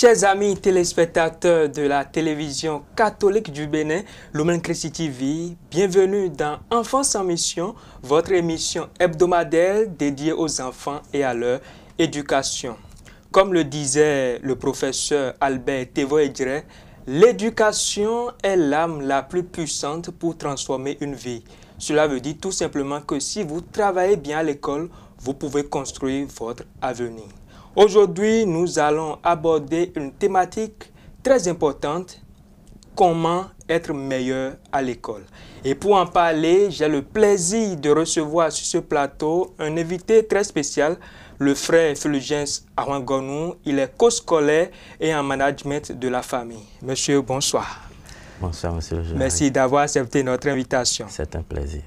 Chers amis téléspectateurs de la télévision catholique du Bénin, Lumen Christi TV, bienvenue dans Enfance en Mission, votre émission hebdomadaire dédiée aux enfants et à leur éducation. Comme le disait le professeur Albert Tevoedjere, l'éducation est l'âme la plus puissante pour transformer une vie. Cela veut dire tout simplement que si vous travaillez bien à l'école, vous pouvez construire votre avenir. Aujourd'hui, nous allons aborder une thématique très importante, comment être meilleur à l'école. Et pour en parler, j'ai le plaisir de recevoir sur ce plateau un invité très spécial, le frère Fulgence Awangonou. Il est co-scolaire et en management de la famille. Monsieur, bonsoir. Bonsoir, monsieur le général. Merci d'avoir accepté notre invitation. C'est un plaisir.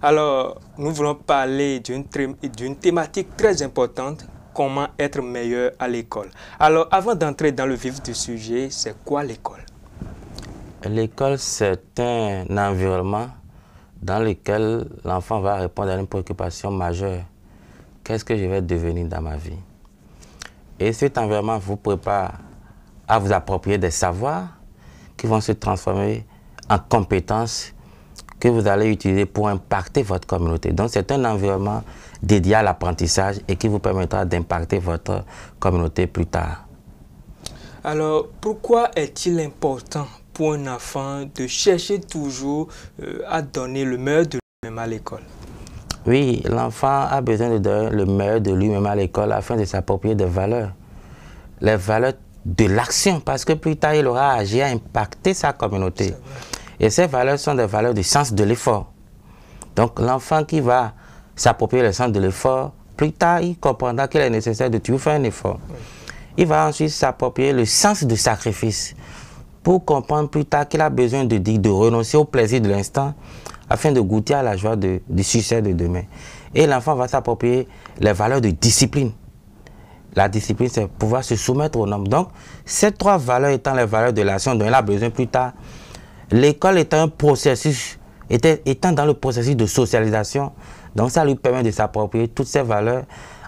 Alors, nous voulons parler d'une thématique très importante, comment être meilleur à l'école. Alors, avant d'entrer dans le vif du sujet, c'est quoi l'école? L'école, c'est un environnement dans lequel l'enfant va répondre à une préoccupation majeure. Qu'est-ce que je vais devenir dans ma vie? Et cet environnement vous prépare à vous approprier des savoirs qui vont se transformer en compétences que vous allez utiliser pour impacter votre communauté. Donc, c'est un environnement dédié à l'apprentissage et qui vous permettra d'impacter votre communauté plus tard. Alors, pourquoi est-il important pour un enfant de chercher toujours à donner le meilleur de lui-même à l'école? Oui, l'enfant a besoin de donner le meilleur de lui-même à l'école afin de s'approprier des valeurs. Les valeurs de l'action, parce que plus tard, il aura agi à impacter sa communauté. Et ces valeurs sont des valeurs du sens de l'effort. Donc, l'enfant qui va s'approprier le sens de l'effort, plus tard, il comprendra qu'il est nécessaire de toujours faire un effort. Il va ensuite s'approprier le sens du sacrifice pour comprendre plus tard qu'il a besoin de renoncer au plaisir de l'instant afin de goûter à la joie du succès de demain. Et l'enfant va s'approprier les valeurs de discipline. La discipline, c'est pouvoir se soumettre aux normes. Donc, ces trois valeurs étant les valeurs de l'action dont il a besoin plus tard, l'école étant un processus, étant dans le processus de socialisation, donc ça lui permet de s'approprier toutes ces valeurs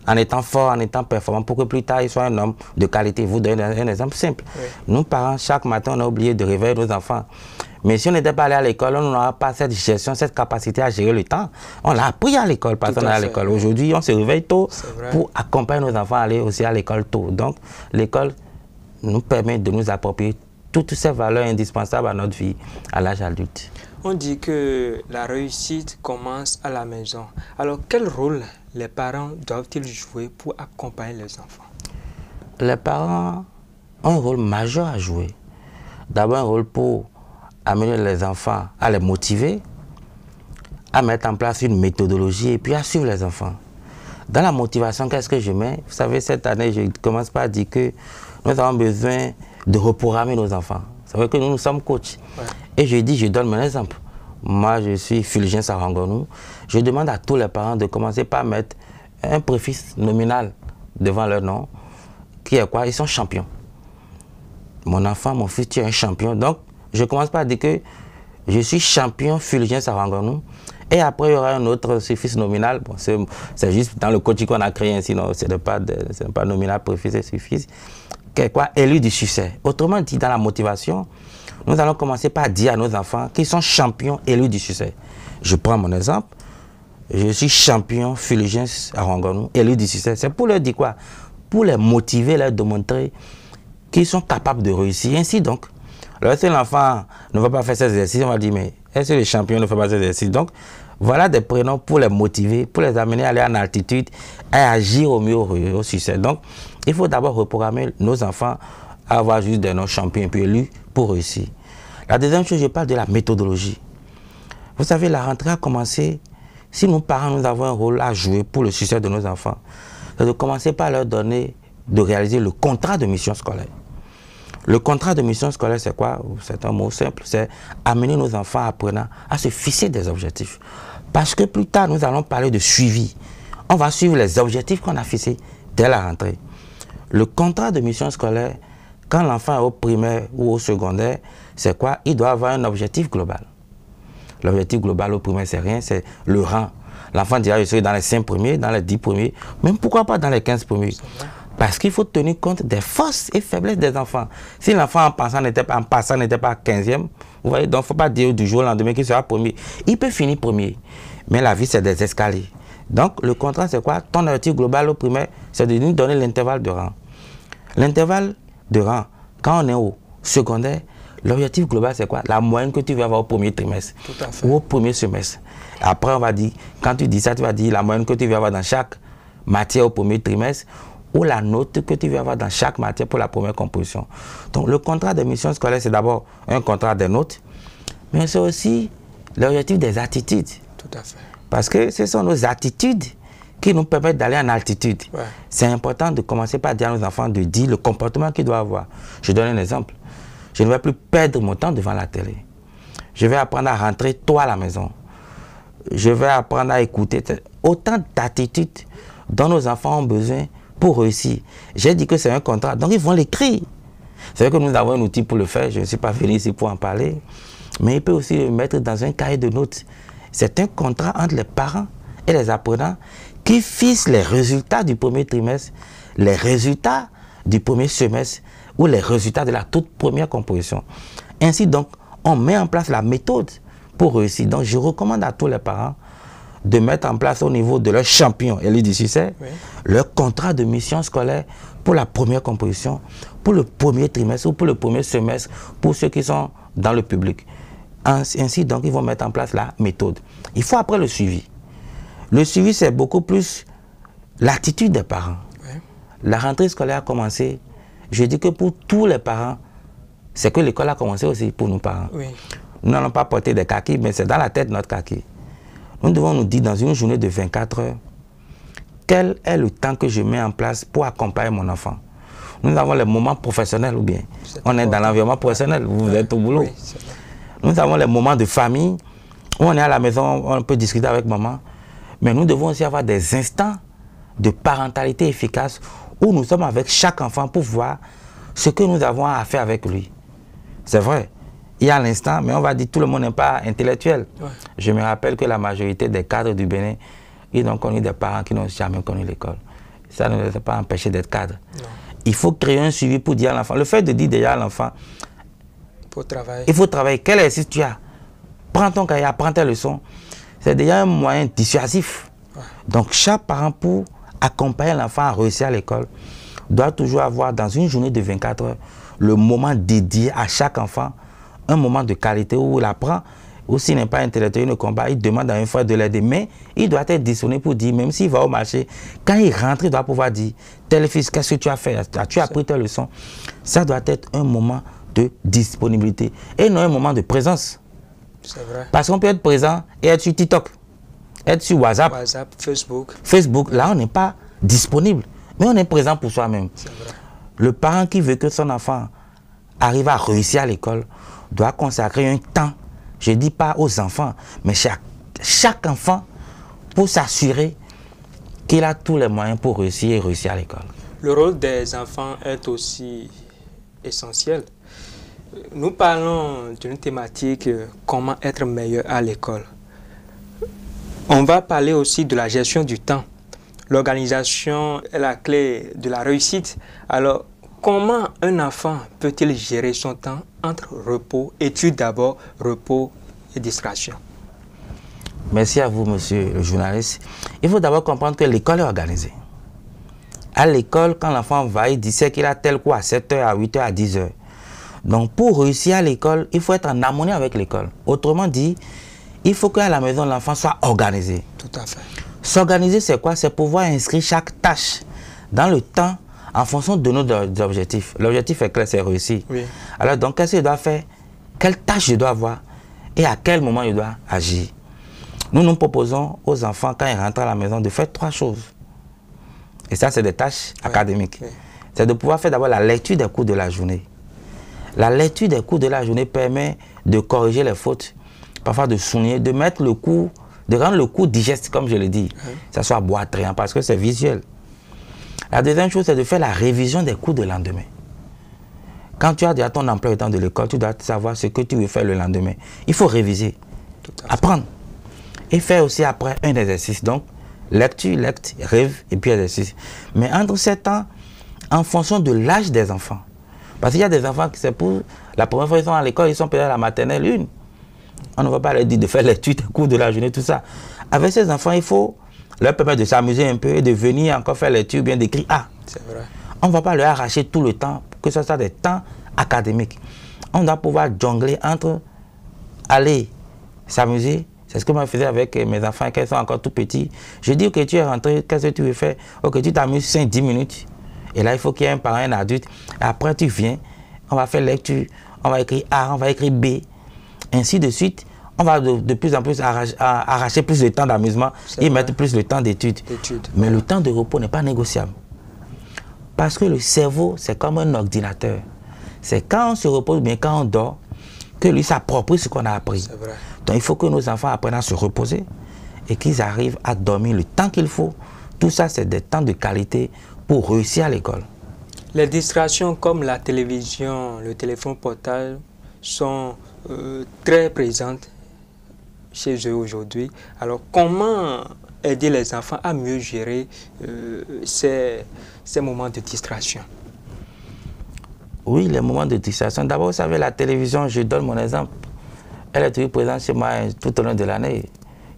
en étant fort, en étant performant, pour que plus tard, il soit un homme de qualité. Je vous donne un exemple simple. Oui. Nous, parents, chaque matin, on a oublié de réveiller nos enfants. Mais si on n'était pas allé à l'école, on n'aura pas cette gestion, cette capacité à gérer le temps. On l'a appris à l'école, parce qu'on est à l'école. Aujourd'hui, on se réveille tôt pour accompagner nos enfants à aller aussi à l'école tôt. Donc, l'école nous permet de nous approprier toutes ces valeurs indispensables à notre vie à l'âge adulte. On dit que la réussite commence à la maison. Alors, quel rôle les parents doivent-ils jouer pour accompagner les enfants? Les parents ont un rôle majeur à jouer. D'abord, un rôle pour amener les enfants à les motiver, à mettre en place une méthodologie et puis à suivre les enfants. Dans la motivation, qu'est-ce que je mets? Vous savez, cette année, je commence par dire que nous avons besoin de reprogrammer nos enfants. C'est vrai que nous sommes coachs. Ouais. Et je dis, je donne mon exemple. Moi, je suis Fulgence Awangonou. Je demande à tous les parents de commencer par mettre un préfixe nominal devant leur nom, qui est quoi? Ils sont champions. Mon enfant, mon fils, tu es un champion. Donc, je commence par dire que je suis champion Fulgence Awangonou. Et après, il y aura un autre suffixe nominal. Bon, c'est juste dans le coaching qu'on a créé, sinon ce n'est pas nominal, préfixe et suffixe. Qui est quoi? Élu du succès. Autrement dit, dans la motivation, nous allons commencer par dire à nos enfants qu'ils sont champions élus du succès. Je prends mon exemple. Je suis champion Fulgence Awangonou, élu du succès. C'est pour leur dire quoi? Pour les motiver, leur démontrer qu'ils sont capables de réussir. Ainsi donc, lorsque l'enfant ne va pas faire ses exercices, on va dire, mais est-ce que les champions ne font pas ses exercices? Donc, voilà des prénoms pour les motiver, pour les amener à aller en altitude et à agir au mieux au succès. Donc, il faut d'abord reprogrammer nos enfants à avoir juste des noms champions et puis élus pour réussir. La deuxième chose, je parle de la méthodologie. Vous savez, la rentrée a commencé. Si nous, parents, nous avons un rôle à jouer pour le succès de nos enfants, c'est de commencer par leur donner, de réaliser le contrat de mission scolaire. Le contrat de mission scolaire, c'est quoi? C'est un mot simple, c'est amener nos enfants apprenants à se fixer des objectifs. Parce que plus tard, nous allons parler de suivi. On va suivre les objectifs qu'on a fixés dès la rentrée. Le contrat de mission scolaire, quand l'enfant est au primaire ou au secondaire, c'est quoi? Il doit avoir un objectif global. L'objectif global au primaire, c'est rien, c'est le rang. L'enfant dira, je serai dans les 5 premiers, dans les 10 premiers, même pourquoi pas dans les 15 premiers. Parce qu'il faut tenir compte des forces et faiblesses des enfants. Si l'enfant en passant n'était pas 15e, vous voyez, donc il ne faut pas dire du jour au lendemain qu'il sera premier. Il peut finir premier. Mais la vie, c'est des escaliers. Donc, le contrat, c'est quoi? Ton objectif global au primaire, c'est de nous donner l'intervalle de rang. L'intervalle de rang, quand on est au secondaire, l'objectif global, c'est quoi? La moyenne que tu vas avoir au premier trimestre ou au premier semestre. Après, on va dire, quand tu dis ça, tu vas dire la moyenne que tu vas avoir dans chaque matière au premier trimestre ou la note que tu vas avoir dans chaque matière pour la première composition. Donc, le contrat de mission scolaire, c'est d'abord un contrat des notes, mais c'est aussi l'objectif des attitudes. Tout à fait. Parce que ce sont nos attitudes qui nous permettent d'aller en altitude. Ouais. C'est important de commencer par dire à nos enfants de dire le comportement qu'ils doivent avoir. Je donne un exemple. Je ne vais plus perdre mon temps devant la télé. Je vais apprendre à rentrer tôt à la maison. Je vais apprendre à écouter. Autant d'attitudes dont nos enfants ont besoin pour réussir. J'ai dit que c'est un contrat, donc ils vont l'écrire. C'est vrai que nous avons un outil pour le faire. Je ne suis pas venu ici pour en parler. Mais il peut aussi le mettre dans un cahier de notes. C'est un contrat entre les parents et les apprenants qui fixent les résultats du premier trimestre, les résultats du premier semestre ou les résultats de la toute première composition. Ainsi donc, on met en place la méthode pour réussir. Donc, je recommande à tous les parents de mettre en place au niveau de leur champion, élite du succès, oui, leur contrat de mission scolaire pour la première composition, pour le premier trimestre ou pour le premier semestre, pour ceux qui sont dans le public. Ainsi, donc, ils vont mettre en place la méthode. Il faut après le suivi. Le suivi, c'est beaucoup plus l'attitude des parents. Oui. La rentrée scolaire a commencé. Je dis que pour tous les parents, c'est que l'école a commencé aussi pour nos parents. Oui. Nous n'allons pas porter des kakis, mais c'est dans la tête notre kaki. Nous devons nous dire dans une journée de 24 heures, quel est le temps que je mets en place pour accompagner mon enfant. Nous avons les moments professionnels ou bien. On est dans l'environnement professionnel, vous êtes au boulot. Oui, nous avons les moments de famille, où on est à la maison, on peut discuter avec maman. Mais nous devons aussi avoir des instants de parentalité efficace où nous sommes avec chaque enfant pour voir ce que nous avons à faire avec lui. C'est vrai, il y a l'instant, mais on va dire que tout le monde n'est pas intellectuel. Ouais. Je me rappelle que la majorité des cadres du Bénin, ils ont connu des parents qui n'ont jamais connu l'école. Ça ne les a pas empêchés d'être cadres. Non. Il faut créer un suivi pour dire à l'enfant. Le fait de dire déjà à l'enfant, il faut travailler. Quel exercice tu as? Prends ton cahier, apprends tes leçons. C'est déjà un moyen dissuasif. Ouais. Donc, chaque parent, pour accompagner l'enfant à réussir à l'école, doit toujours avoir dans une journée de 24 heures le moment dédié à chaque enfant, un moment de qualité où il apprend, ou s'il n'est pas intellectuel, il ne combat, il demande à un frère de l'aider, mais il doit être disponible pour dire, même s'il va au marché, quand il rentre, il doit pouvoir dire, tel fils, qu'est-ce que tu as fait? As-tu appris tes leçons? Ça doit être un moment de disponibilité et non un moment de présence. C'est vrai. Parce qu'on peut être présent et être sur TikTok, être sur WhatsApp, Facebook. Là, on n'est pas disponible, mais on est présent pour soi-même. Le parent qui veut que son enfant arrive à réussir à l'école doit consacrer un temps, je ne dis pas aux enfants, mais chaque enfant pour s'assurer qu'il a tous les moyens pour réussir et réussir à l'école. Le rôle des enfants est aussi essentiel. Nous parlons d'une thématique, comment être meilleur à l'école. On va parler aussi de la gestion du temps. L'organisation est la clé de la réussite. Alors, comment un enfant peut-il gérer son temps entre repos, études d'abord, repos et distraction? Merci à vous, monsieur le journaliste. Il faut d'abord comprendre que l'école est organisée. À l'école, quand l'enfant va, il dit qu'il a tel cours à 7h, à 8h, à 10h. Donc, pour réussir à l'école, il faut être en harmonie avec l'école. Autrement dit, il faut qu'à la maison, l'enfant soit organisé. Tout à fait. S'organiser, c'est quoi? C'est pouvoir inscrire chaque tâche dans le temps en fonction de nos objectifs. L'objectif est clair, c'est réussir. Oui. Alors, donc, qu'est-ce que je dois faire? Quelle tâche je dois avoir? Et à quel moment je dois agir? Nous proposons aux enfants, quand ils rentrent à la maison, de faire 3 choses. Et ça, c'est des tâches académiques. Oui. C'est de pouvoir faire d'abord la lecture des cours de la journée. La lecture des cours de la journée permet de corriger les fautes, parfois de souligner, de mettre le cours, de rendre le cours digeste, comme je l'ai dit. Oui. Ça soit boitriant, parce que c'est visuel. La deuxième chose, c'est de faire la révision des cours de lendemain. Quand tu as déjà ton emploi du temps de l'école, tu dois savoir ce que tu veux faire le lendemain. Il faut réviser, apprendre. Et faire aussi après un exercice. Donc, lecture, rêve et puis exercice. Mais entre ces temps, en fonction de l'âge des enfants. Parce qu'il y a des enfants qui, c'est pour la première fois qu'ils sont à l'école, ils sont peut-être à la maternelle 1. On ne va pas leur dire de faire l'étude au cours de la journée, tout ça. Avec ces enfants, il faut leur permettre de s'amuser un peu et de venir encore faire l'étude, bien d'écrire. Ah, c'est vrai. On ne va pas leur arracher tout le temps, que ce soit des temps académiques. On doit pouvoir jongler entre aller s'amuser. C'est ce que moi je faisais avec mes enfants quand ils sont encore tout petits. Je dis, ok, tu es rentré, qu'est-ce que tu veux faire? Ok, tu t'amuses 5-10 minutes. Et là, il faut qu'il y ait un parent, un adulte. Et après, tu viens, on va faire lecture, on va écrire A, on va écrire B, ainsi de suite. On va de plus en plus arracher plus de temps d'amusement et mettre plus de temps d'études. Mais le temps de repos n'est pas négociable. Parce que le cerveau, c'est comme un ordinateur. C'est quand on se repose, bien quand on dort, que lui s'approprie ce qu'on a appris. Donc il faut que nos enfants apprennent à se reposer et qu'ils arrivent à dormir le temps qu'il faut. Tout ça, c'est des temps de qualité pour réussir à l'école. Les distractions comme la télévision, le téléphone portable sont très présentes chez eux aujourd'hui. Alors comment aider les enfants à mieux gérer ces moments de distraction? Oui, les moments de distraction. D'abord, vous savez, la télévision, je donne mon exemple. Elle est toujours présente chez moi tout au long de l'année,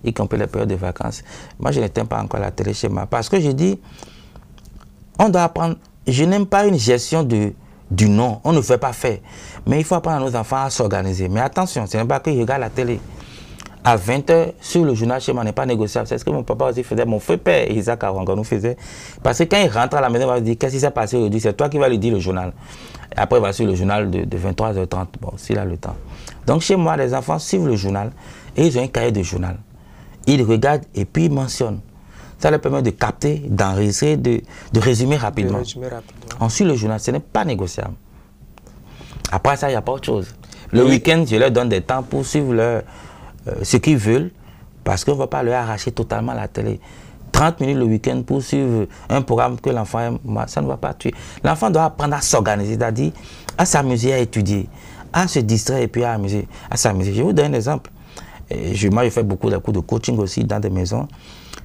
y compris les périodes de vacances. Moi, je n'éteins pas encore la télé chez moi. Parce que je dis, on doit apprendre. Je n'aime pas une gestion du non. On ne fait pas faire. Mais il faut apprendre à nos enfants à s'organiser. Mais attention, ce n'est pas qu'ils regardent la télé. À 20 h, sur le journal chez moi n'est pas négociable. C'est ce que mon papa aussi faisait. Mon frère père Isaac Arango nous faisait. Parce que quand il rentre à la maison, il va dire qu'est-ce qui s'est passé aujourd'hui. C'est toi qui vas lui dire le journal. Et après, il va sur le journal de 23 h 30. Bon, s'il a le temps. Donc chez moi, les enfants suivent le journal et ils ont un cahier de journal. Ils regardent et puis ils mentionnent. Ça leur permet de capter, d'enregistrer, de résumer rapidement. On suit le journal, ce n'est pas négociable. Après ça, il n'y a pas autre chose. Le week-end, je leur donne des temps pour suivre ce qu'ils veulent, parce qu'on ne va pas leur arracher totalement la télé. 30 minutes le week-end pour suivre un programme que l'enfant aime, ça ne va pas tuer. L'enfant doit apprendre à s'organiser, c'est-à-dire à s'amuser, à étudier, à se distraire et puis à s'amuser. Je vous donne un exemple. Moi, je fais beaucoup de cours de coaching aussi dans des maisons.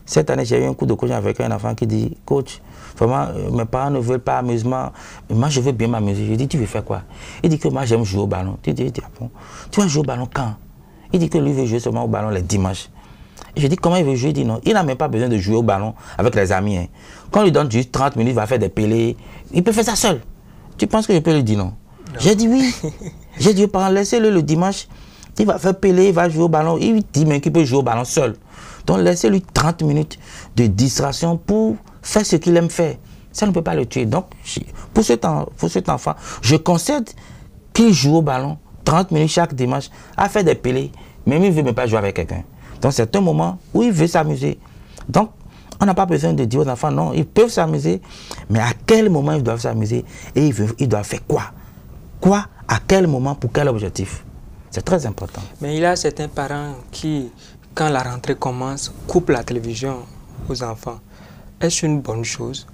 Cette année, j'ai eu un cours de coaching avec un enfant qui dit, coach, vraiment, mes parents ne veulent pas amusement, moi je veux bien m'amuser. Je dis, tu veux faire quoi? Il dit que moi j'aime jouer au ballon. Tu dis, ah bon, tu vas jouer au ballon quand? Il dit que lui veut jouer seulement au ballon les dimanches. Et je dis, comment il veut jouer? Il dit non, il n'a même pas besoin de jouer au ballon avec les amis. Hein. Quand on lui donne juste 30 minutes, il va faire des pélés. Il peut faire ça seul. Tu penses que je peux lui dire non? J'ai dit oui. J'ai dit aux parents, laissez-le le dimanche. Il va faire pélé, il va jouer au ballon. Il dit même qu'il peut jouer au ballon seul. Donc laissez-lui 30 minutes de distraction pour faire ce qu'il aime faire. Ça ne peut pas le tuer. Donc pour cet enfant, je concède qu'il joue au ballon 30 minutes chaque dimanche à faire des pélés. Même il ne veut même pas jouer avec quelqu'un. Donc c'est un moment où il veut s'amuser. Donc on n'a pas besoin de dire aux enfants non, ils peuvent s'amuser, mais à quel moment ils doivent s'amuser et ils doivent faire quoi? Quoi? À quel moment? Pour quel objectif? C'est très important. Mais il y a certains parents qui, quand la rentrée commence, coupent la télévision aux enfants. Est-ce une bonne chose?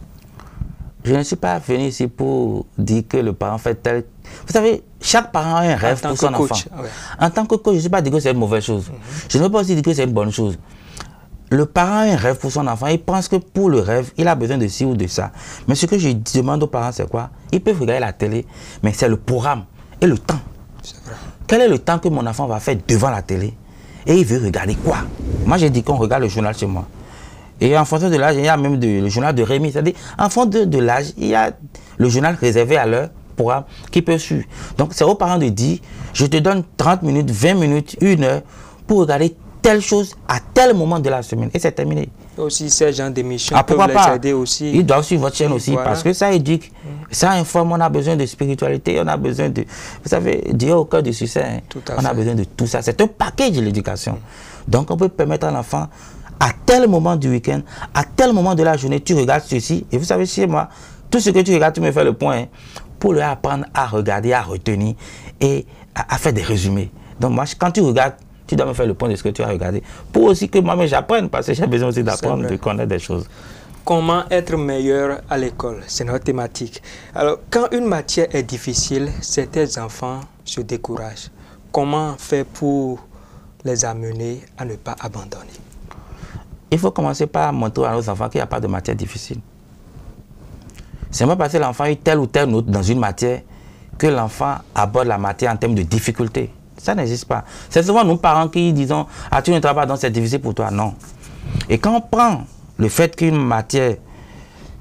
Je ne suis pas venu ici pour dire que le parent fait tel... Vous savez, chaque parent a un rêve pour son enfant. Ouais. En tant que coach, je ne sais pas dire que c'est une mauvaise chose. Je ne veux pas aussi dire que c'est une bonne chose. Le parent a un rêve pour son enfant. Il pense que pour le rêve, il a besoin de ci ou de ça. Mais ce que je demande aux parents, c'est quoi? Ils peuvent regarder la télé, mais c'est le programme et le temps. Vrai. Quel est le temps que mon enfant va faire devant la télé? Et il veut regarder quoi? Moi, j'ai dit qu'on regarde le journal chez moi. Et en fonction de l'âge, il y a même le journal de Rémi. C'est-à-dire, en fonction de l'âge, il y a le journal réservé à leur programme qui peut suivre. Donc, c'est aux parents de dire, je te donne 30 minutes, 20 minutes, 1 heure pour regarder telle chose à tel moment de la semaine. Et c'est terminé. Aussi, ces gens d'émissions peuvent les aider aussi. Ils doivent suivre votre chaîne aussi, voilà. Parce que ça éduque, ça informe, on a besoin de spiritualité, on a besoin de... Vous savez, Dieu au cœur du succès, hein. On a besoin de tout ça. C'est un package de l'éducation. Donc, on peut permettre à l'enfant, à tel moment du week-end, à tel moment de la journée, tu regardes ceci. Et vous savez, chez moi, tout ce que tu regardes, tu me fais le point, hein, pour leur apprendre à regarder, à retenir et à faire des résumés. Donc, moi, quand tu regardes, tu dois me faire le point de ce que tu as regardé. Pour aussi que moi-même j'apprenne, parce que j'ai besoin aussi d'apprendre, de connaître des choses. Comment être meilleur à l'école? C'est notre thématique. Alors, quand une matière est difficile, certains enfants se découragent. Comment faire pour les amener à ne pas abandonner? Il faut commencer par montrer à nos enfants qu'il n'y a pas de matière difficile. C'est pas parce que l'enfant a eu telle ou telle note dans une matière que l'enfant aborde la matière en termes de difficulté. Ça n'existe pas. C'est souvent nous parents qui disons « Ah, tu ne travailles pas, donc c'est difficile pour toi. » Non. Et quand on prend le fait qu'une matière,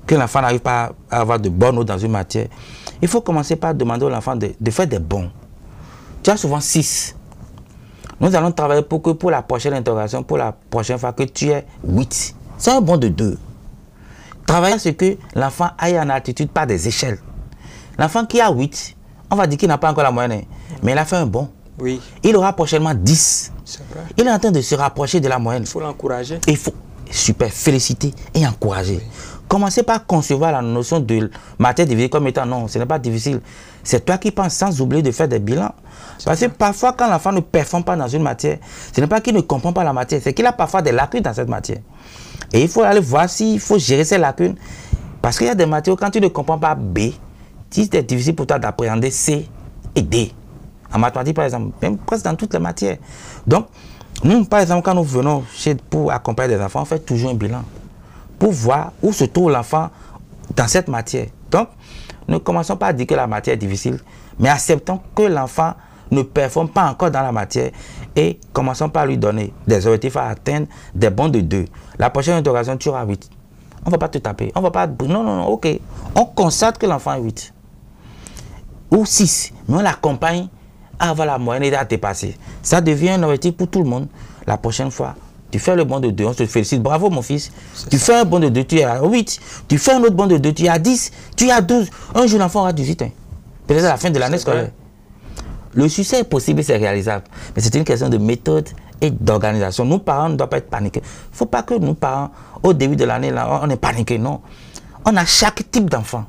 que l'enfant n'arrive pas à avoir de bonnes notes dans une matière, il faut commencer par demander à l'enfant de faire des bons. Tu as souvent 6. Nous allons travailler pour que pour la prochaine interrogation, pour la prochaine fois, que tu aies 8. C'est un bon de 2. Travailler à ce que l'enfant aille en altitude par des échelles. L'enfant qui a 8, on va dire qu'il n'a pas encore la moyenne, mais il a fait un bon. Oui. Il aura prochainement 10. Vrai. Il est en train de se rapprocher de la moyenne. Il faut l'encourager. Il faut, super, féliciter et encourager. Oui. Commencez par concevoir la notion de matière divisée comme étant non, ce n'est pas difficile. C'est toi qui penses sans oublier de faire des bilans. Parce que parfois, quand l'enfant ne performe pas dans une matière, ce n'est pas qu'il ne comprend pas la matière, c'est qu'il a parfois des lacunes dans cette matière. Et il faut aller voir s'il faut gérer ces lacunes. Parce qu'il y a des matières où quand tu ne comprends pas B, c'est difficile pour toi d'appréhender C et D. En mathématiques, par exemple, même presque dans toutes les matières. Donc, nous, par exemple, quand nous venons pour accompagner des enfants, on fait toujours un bilan pour voir où se trouve l'enfant dans cette matière. Donc, ne commençons pas à dire que la matière est difficile, mais acceptons que l'enfant ne performe pas encore dans la matière et commençons par lui donner des objectifs à atteindre, des bons de 2. La prochaine interrogation, tu auras 8. On ne va pas te taper. On va pas... Non, ok. On constate que l'enfant est 8. Ou 6. Mais on l'accompagne à avoir la moyenne et à dépasser. Ça devient un objectif pour tout le monde. La prochaine fois, tu fais le bon de 2, on te félicite. Bravo mon fils. Tu fais un bon de 2, tu es à 8. Tu fais un autre bon de 2, tu es à 10. Tu es à 12. Un jour, l'enfant aura 18 ans. Peut-être à la fin de l'année scolaire. Le succès est possible, c'est réalisable. Mais c'est une question de méthode et d'organisation. Nous, parents, ne doivent pas être paniqués. Il ne faut pas que nous, parents, au début de l'année, on est paniqués. Non. On a chaque type d'enfant.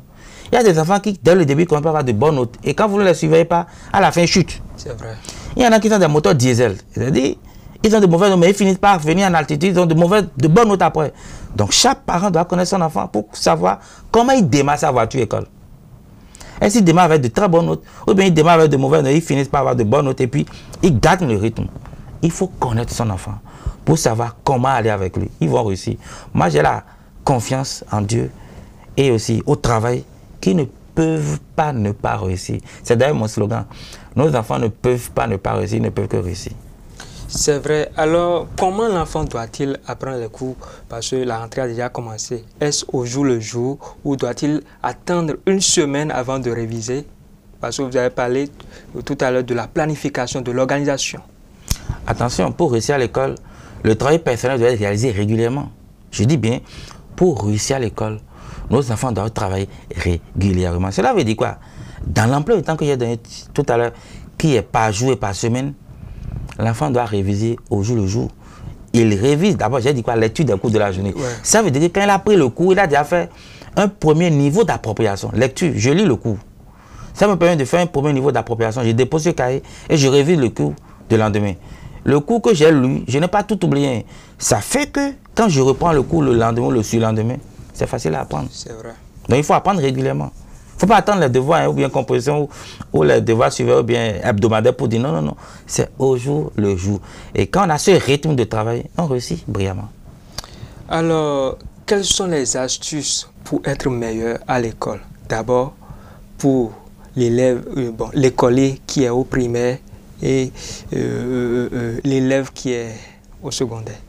Il y a des enfants qui, dès le début, commencent à avoir de bonnes notes. Et quand vous ne les suivez pas, à la fin, ils chutent. C'est vrai. Il y en a qui ont des moteurs diesel. C'est-à-dire, ils ont de mauvaises notes, mais ils finissent par venir en altitude, ils ont de bonnes notes après. Donc, chaque parent doit connaître son enfant pour savoir comment il démarre sa voiture école. Est-ce qu'il démarre avec de très bonnes notes, ou bien il démarre avec de mauvaises notes, ils finissent par avoir de bonnes notes, et puis ils gardent le rythme. Il faut connaître son enfant pour savoir comment aller avec lui. Ils vont réussir. Moi, j'ai la confiance en Dieu et aussi au travail qui ne peuvent pas ne pas réussir. C'est d'ailleurs mon slogan. Nos enfants ne peuvent pas ne pas réussir, ils ne peuvent que réussir. C'est vrai. Alors, comment l'enfant doit-il apprendre les cours? Parce que la rentrée a déjà commencé. Est-ce au jour le jour ou doit-il attendre une semaine avant de réviser? Parce que vous avez parlé tout à l'heure de la planification, de l'organisation. Attention, pour réussir à l'école, le travail personnel doit être réalisé régulièrement. Je dis bien, pour réussir à l'école, nos enfants doivent travailler régulièrement. Cela veut dire quoi? Dans l'emploi du temps que j'ai donné tout à l'heure, qui est par jour et par semaine, l'enfant doit réviser au jour le jour. Il révise, d'abord j'ai dit quoi? Lecture des cours de la journée. Ouais. Ça veut dire que quand il a pris le cours, il a déjà fait un premier niveau d'appropriation. Lecture, je lis le cours. Ça me permet de faire un premier niveau d'appropriation. Je dépose le cahier et je révise le cours de lendemain. Le cours que j'ai lu, je n'ai pas tout oublié. Ça fait que quand je reprends le cours le lendemain ou le surlendemain, c'est facile à apprendre. C'est vrai. Donc il faut apprendre régulièrement. Il ne faut pas attendre les devoirs, ou bien composition, ou les devoirs suivants, ou bien hebdomadaires pour dire non, non, non. C'est au jour le jour. Et quand on a ce rythme de travail, on réussit brillamment. Alors, quelles sont les astuces pour être meilleur à l'école? D'abord, pour l'élève, l'écolier qui est au primaire et l'élève qui est au secondaire.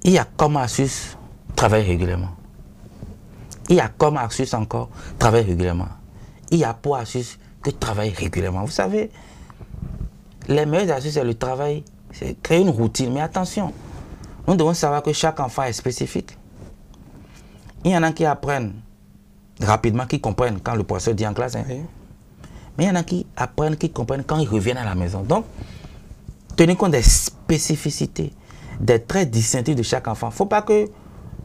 Il y a comme astuce travailler régulièrement. Il y a comme astuce encore travailler régulièrement. Il y a pour astuce que travailler régulièrement. Vous savez, les meilleures astuces, c'est le travail, c'est créer une routine. Mais attention, nous devons savoir que chaque enfant est spécifique. Il y en a qui apprennent rapidement, qui comprennent quand le professeur dit en classe. Hein. Oui. Mais il y en a qui apprennent, qui comprennent quand ils reviennent à la maison. Donc, tenez compte des spécificités, des traits distinctifs de chaque enfant. Il ne faut pas que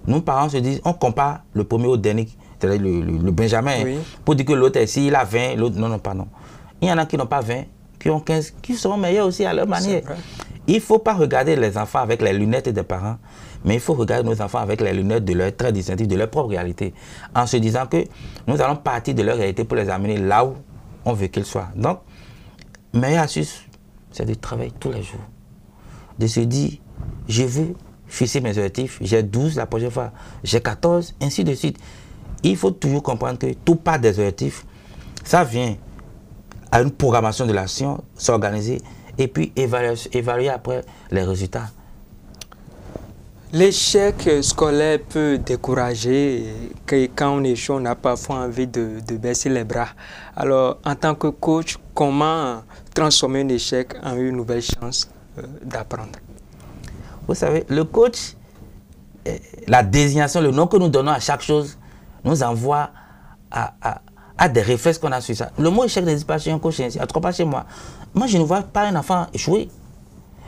nous, parents, se disent, on compare le premier au dernier, c'est-à-dire le Benjamin, oui. Pour dire que l'autre est ici, il a 20, l'autre, non, non, pardon. Il y en a qui n'ont pas 20, qui ont 15, qui seront meilleurs aussi à leur manière. Il ne faut pas regarder les enfants avec les lunettes des parents, mais il faut regarder nos enfants avec les lunettes de leurs traits distinctifs, de leur propre réalité, en se disant que nous allons partir de leur réalité pour les amener là où on veut qu'ils soient. Donc, meilleure astuce, c'est de travailler tous les jours. De se dire, je veux fixer mes objectifs, j'ai 12 la prochaine fois, j'ai 14, ainsi de suite. Il faut toujours comprendre que tout part des objectifs, ça vient à une programmation de l'action, s'organiser et puis évaluer après les résultats. L'échec scolaire peut décourager, que quand on échoue, on a parfois envie de baisser les bras. Alors, en tant que coach, comment transformer un échec en une nouvelle chance d'apprendre? Vous savez, le coach, la désignation, le nom que nous donnons à chaque chose, nous envoie à des réflexes qu'on a sur ça. Le mot échec n'existe pas chez un coach, en tout cas pas chez moi. Moi, je ne vois pas un enfant échouer.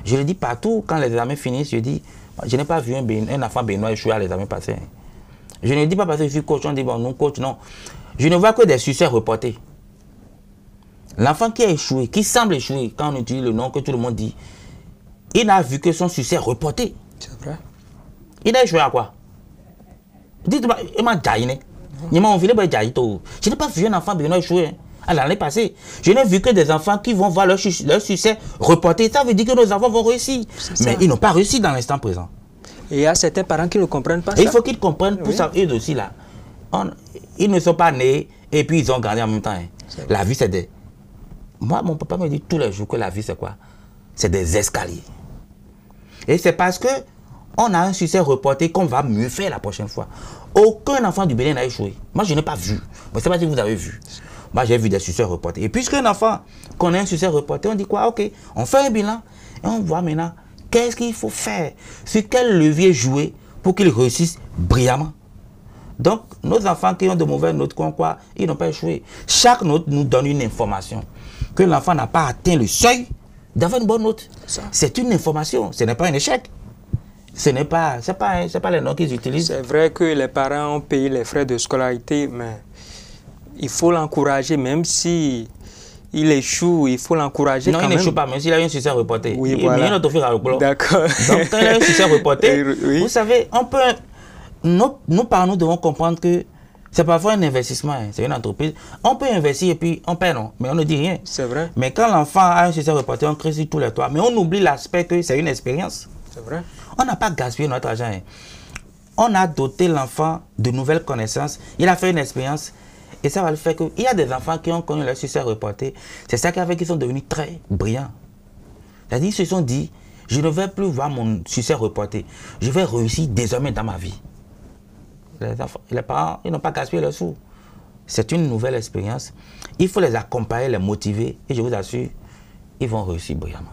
Je le dis partout, quand les examens finissent, je dis, je n'ai pas vu un enfant béninois échouer à l'examen passé. Je ne dis pas parce que je suis coach, on dit, bon, non, coach, non. Je ne vois que des succès reportés. L'enfant qui a échoué, qui semble échouer, quand on utilise le nom que tout le monde dit, il n'a vu que son succès reporté. C'est vrai. Il a échoué à quoi? Dites-moi, il m'a dit, je n'ai pas vu un enfant béninois échouer à l'année passée. Je n'ai vu que des enfants qui vont voir leur succès reporté. Ça veut dire que nos enfants vont réussir. Mais ils n'ont pas réussi dans l'instant présent. Et il y a certains parents qui ne comprennent pas ça. Il faut qu'ils comprennent pour ça, eux aussi là. Ils ne sont pas nés et puis ils ont grandi en même temps. La vie c'est des... Moi, mon papa me dit tous les jours que la vie c'est quoi? C'est des escaliers. Et c'est parce que on a un succès reporté qu'on va mieux faire la prochaine fois. Aucun enfant du Bénin n'a échoué. Moi, je n'ai pas vu. Je ne sais pas si vous avez vu. Moi, j'ai vu des succès reportés. Et puisqu'un enfant connaît un succès reporté, on dit quoi? Ok, on fait un bilan et on voit maintenant qu'est-ce qu'il faut faire. Sur quel levier jouer pour qu'ils réussissent brillamment. Donc, nos enfants qui ont de mauvaises notes, quoi, ils n'ont pas échoué. Chaque note nous donne une information. Que l'enfant n'a pas atteint le seuil d'avoir une bonne note. C'est une information, ce n'est pas un échec. Ce n'est pas, c'est pas les noms qu'ils utilisent. C'est vrai que les parents ont payé les frais de scolarité, mais il faut l'encourager, même si il échoue, il faut l'encourager. Non, il n'échoue pas, même s'il a eu un succès reporté. Oui, voilà. D'accord. Donc, quand il a eu un succès reporté, oui. Vous savez, on peut, nous parents, nous devons comprendre que c'est parfois un investissement, hein, c'est une entreprise. On peut investir et puis on perd, non, mais on ne dit rien. C'est vrai. Mais quand l'enfant a un succès reporté, on crée sur tous les toits. Mais on oublie l'aspect que c'est une expérience. C'est vrai. On n'a pas gaspillé notre argent. Hein. On a doté l'enfant de nouvelles connaissances. Il a fait une expérience. Et ça va le faire qu'il y a des enfants qui ont connu leur succès reporté. C'est ça qui a fait qu'ils sont devenus très brillants. C'est-à-dire qu'ils se sont dit, je ne vais plus voir mon succès reporté. Je vais réussir désormais dans ma vie. Les parents, ils n'ont pas gaspillé leurs sous. C'est une nouvelle expérience. Il faut les accompagner, les motiver. Et je vous assure, ils vont réussir brillamment.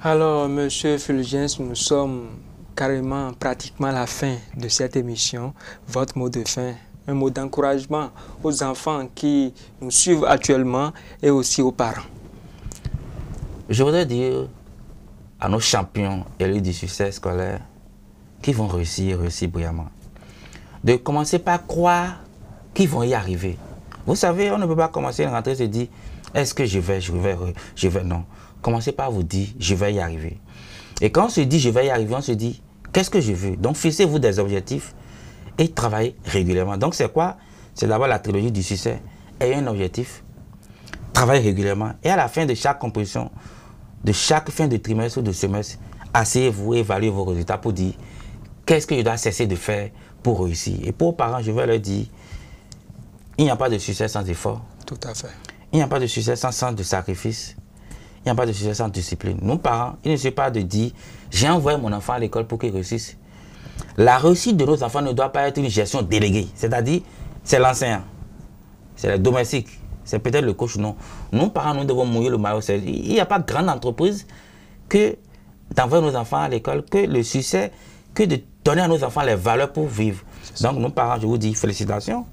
Alors, M. Fulgence, nous sommes carrément pratiquement à la fin de cette émission. Votre mot de fin, un mot d'encouragement aux enfants qui nous suivent actuellement et aussi aux parents. Je voudrais dire à nos champions élus du succès scolaire qui vont réussir brillamment, de commencer par croire qu'ils vont y arriver. Vous savez, on ne peut pas commencer à rentrer et se dire, est-ce que je vais, non. Commencez par vous dire, je vais y arriver. Et quand on se dit, je vais y arriver, on se dit, qu'est-ce que je veux? Donc, fixez-vous des objectifs et travaillez régulièrement. Donc, c'est quoi? C'est d'abord la trilogie du succès. Ayez un objectif, travaillez régulièrement. Et à la fin de chaque composition, de chaque fin de trimestre ou de semestre, asseyez-vous, évaluez vos résultats pour dire, qu'est-ce que je dois cesser de faire pour réussir? Et pour les parents, je vais leur dire, il n'y a pas de succès sans effort. Tout à fait. Il n'y a pas de succès sans sens de sacrifice. Il n'y a pas de succès sans discipline. Nos parents, il ne suffit pas de dire, j'ai envoyé mon enfant à l'école pour qu'il réussisse. La réussite de nos enfants ne doit pas être une gestion déléguée. C'est-à-dire, c'est l'enseignant, c'est le domestique, c'est peut-être le coach, non. Nos parents, nous devons mouiller le maillot. Il n'y a pas de grande entreprise que d'envoyer nos enfants à l'école, que le succès, que de donner à nos enfants les valeurs pour vivre. Donc, nos parents, je vous dis félicitations.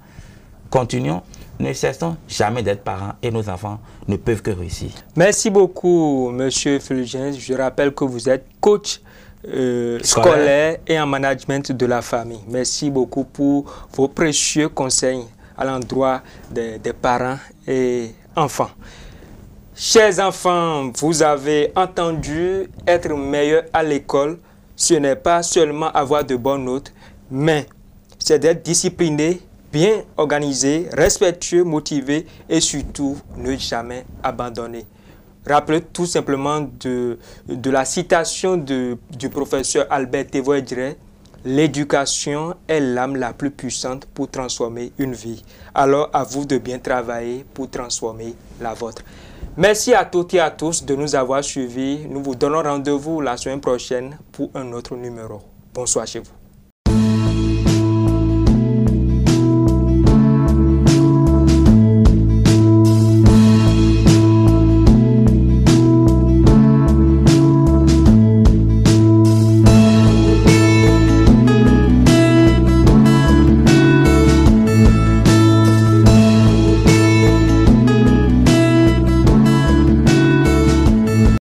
Continuons, ne cessons jamais d'être parents et nos enfants ne peuvent que réussir. Merci beaucoup, M. Fulgence. Je rappelle que vous êtes coach scolaire et en management de la famille. Merci beaucoup pour vos précieux conseils à l'endroit des parents et enfants. Chers enfants, vous avez entendu, être meilleur à l'école, ce n'est pas seulement avoir de bonnes notes, mais c'est d'être discipliné, bien organisé, respectueux, motivé et surtout ne jamais abandonner. rappeler tout simplement de la citation du professeur Albert Tevoedre: l'éducation est l'âme la plus puissante pour transformer une vie. Alors à vous de bien travailler pour transformer la vôtre. Merci à toutes et à tous de nous avoir suivis. Nous vous donnons rendez-vous la semaine prochaine pour un autre numéro. Bonsoir chez vous.